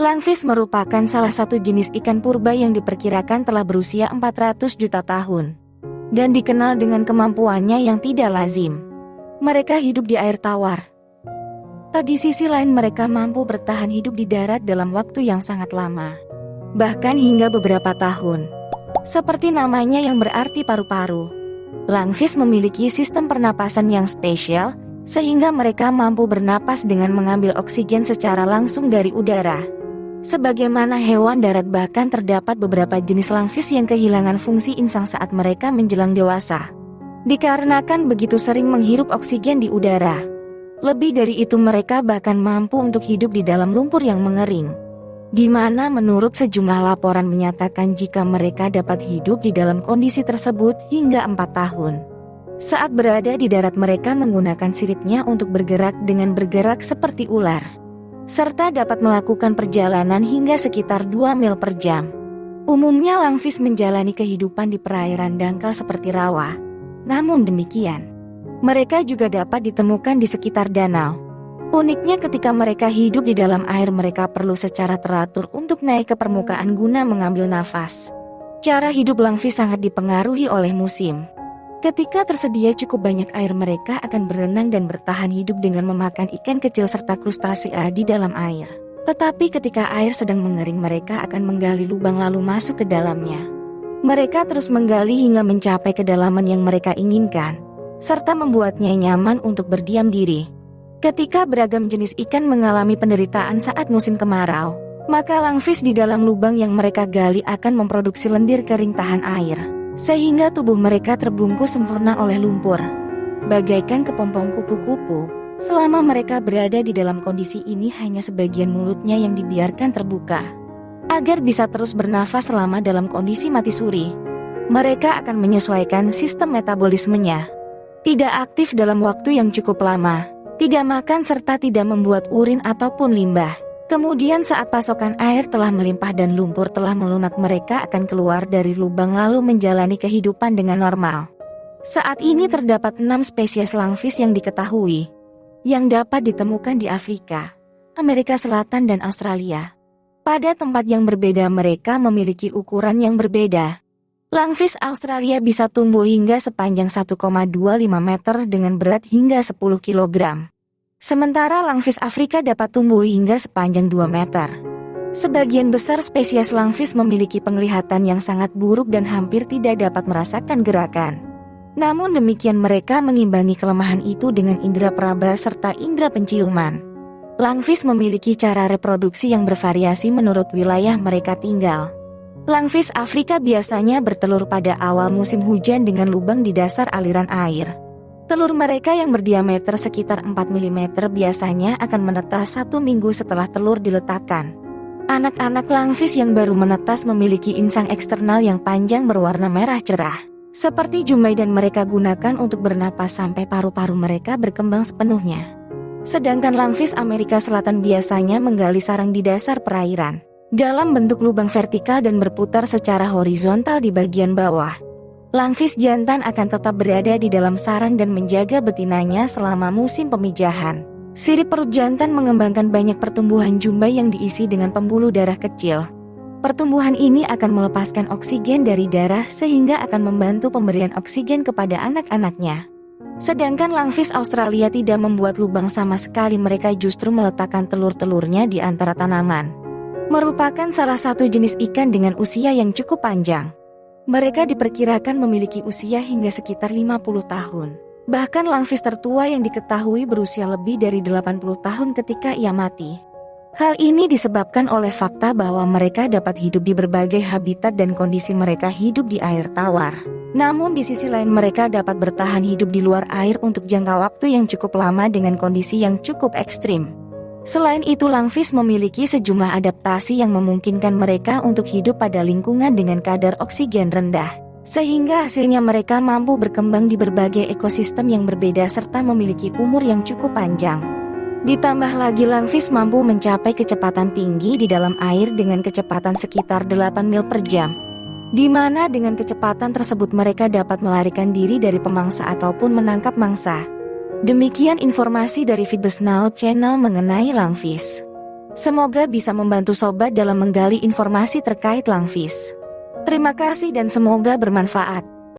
Langfish merupakan salah satu jenis ikan purba yang diperkirakan telah berusia 400 juta tahun dan dikenal dengan kemampuannya yang tidak lazim. Mereka hidup di air tawar. Di sisi lain mereka mampu bertahan hidup di darat dalam waktu yang sangat lama, bahkan hingga beberapa tahun. Seperti namanya yang berarti paru-paru, langfish memiliki sistem pernapasan yang spesial sehingga mereka mampu bernapas dengan mengambil oksigen secara langsung dari udara. Sebagaimana hewan darat, bahkan terdapat beberapa jenis langfish yang kehilangan fungsi insang saat mereka menjelang dewasa, dikarenakan begitu sering menghirup oksigen di udara. Lebih dari itu, mereka bahkan mampu untuk hidup di dalam lumpur yang mengering, di mana menurut sejumlah laporan menyatakan jika mereka dapat hidup di dalam kondisi tersebut hingga 4 tahun. Saat berada di darat mereka menggunakan siripnya untuk bergerak dengan bergerak seperti ular, serta dapat melakukan perjalanan hingga sekitar 2 mil per jam. Umumnya langfish menjalani kehidupan di perairan dangkal seperti rawa. Namun demikian, mereka juga dapat ditemukan di sekitar danau. Uniknya ketika mereka hidup di dalam air, mereka perlu secara teratur untuk naik ke permukaan guna mengambil nafas. Cara hidup langfish sangat dipengaruhi oleh musim. Ketika tersedia cukup banyak air, mereka akan berenang dan bertahan hidup dengan memakan ikan kecil serta krustasea di dalam air. Tetapi ketika air sedang mengering, mereka akan menggali lubang lalu masuk ke dalamnya. Mereka terus menggali hingga mencapai kedalaman yang mereka inginkan, serta membuatnya nyaman untuk berdiam diri. Ketika beragam jenis ikan mengalami penderitaan saat musim kemarau, maka langfish di dalam lubang yang mereka gali akan memproduksi lendir kering tahan air, sehingga tubuh mereka terbungkus sempurna oleh lumpur, bagaikan kepompong kupu-kupu. Selama mereka berada di dalam kondisi ini, hanya sebagian mulutnya yang dibiarkan terbuka, agar bisa terus bernafas selama dalam kondisi mati suri. Mereka akan menyesuaikan sistem metabolismenya, tidak aktif dalam waktu yang cukup lama, tidak makan serta tidak membuat urin ataupun limbah. Kemudian saat pasokan air telah melimpah dan lumpur telah melunak, mereka akan keluar dari lubang lalu menjalani kehidupan dengan normal. Saat ini terdapat 6 spesies langfish yang diketahui, yang dapat ditemukan di Afrika, Amerika Selatan dan Australia. Pada tempat yang berbeda mereka memiliki ukuran yang berbeda. Langfish Australia bisa tumbuh hingga sepanjang 1,25 meter dengan berat hingga 10 kg. Sementara langfish Afrika dapat tumbuh hingga sepanjang 2 meter. Sebagian besar spesies langfish memiliki penglihatan yang sangat buruk dan hampir tidak dapat merasakan gerakan. Namun demikian mereka mengimbangi kelemahan itu dengan indera peraba serta indera penciuman. Langfish memiliki cara reproduksi yang bervariasi menurut wilayah mereka tinggal. Langfish Afrika biasanya bertelur pada awal musim hujan dengan lubang di dasar aliran air. Telur mereka yang berdiameter sekitar 4 mm biasanya akan menetas 1 minggu setelah telur diletakkan. Anak-anak langfish yang baru menetas memiliki insang eksternal yang panjang berwarna merah cerah, seperti jumbai, dan mereka gunakan untuk bernapas sampai paru-paru mereka berkembang sepenuhnya. Sedangkan langfish Amerika Selatan biasanya menggali sarang di dasar perairan dalam bentuk lubang vertikal dan berputar secara horizontal di bagian bawah. Langfish jantan akan tetap berada di dalam sarang dan menjaga betinanya selama musim pemijahan. Sirip perut jantan mengembangkan banyak pertumbuhan jumbai yang diisi dengan pembuluh darah kecil. Pertumbuhan ini akan melepaskan oksigen dari darah sehingga akan membantu pemberian oksigen kepada anak-anaknya. Sedangkan langfish Australia tidak membuat lubang sama sekali, mereka justru meletakkan telur-telurnya di antara tanaman. Merupakan salah satu jenis ikan dengan usia yang cukup panjang. Mereka diperkirakan memiliki usia hingga sekitar 50 tahun. Bahkan langfish tertua yang diketahui berusia lebih dari 80 tahun ketika ia mati. Hal ini disebabkan oleh fakta bahwa mereka dapat hidup di berbagai habitat dan kondisi mereka hidup di air tawar. Namun di sisi lain mereka dapat bertahan hidup di luar air untuk jangka waktu yang cukup lama dengan kondisi yang cukup ekstrim. Selain itu, langfish memiliki sejumlah adaptasi yang memungkinkan mereka untuk hidup pada lingkungan dengan kadar oksigen rendah, sehingga hasilnya mereka mampu berkembang di berbagai ekosistem yang berbeda serta memiliki umur yang cukup panjang. Ditambah lagi langfish mampu mencapai kecepatan tinggi di dalam air dengan kecepatan sekitar 8 mil per jam, di mana dengan kecepatan tersebut mereka dapat melarikan diri dari pemangsa ataupun menangkap mangsa. Demikian informasi dari Feedbus Now Channel mengenai langfish. Semoga bisa membantu sobat dalam menggali informasi terkait Langfish. Terima kasih dan semoga bermanfaat.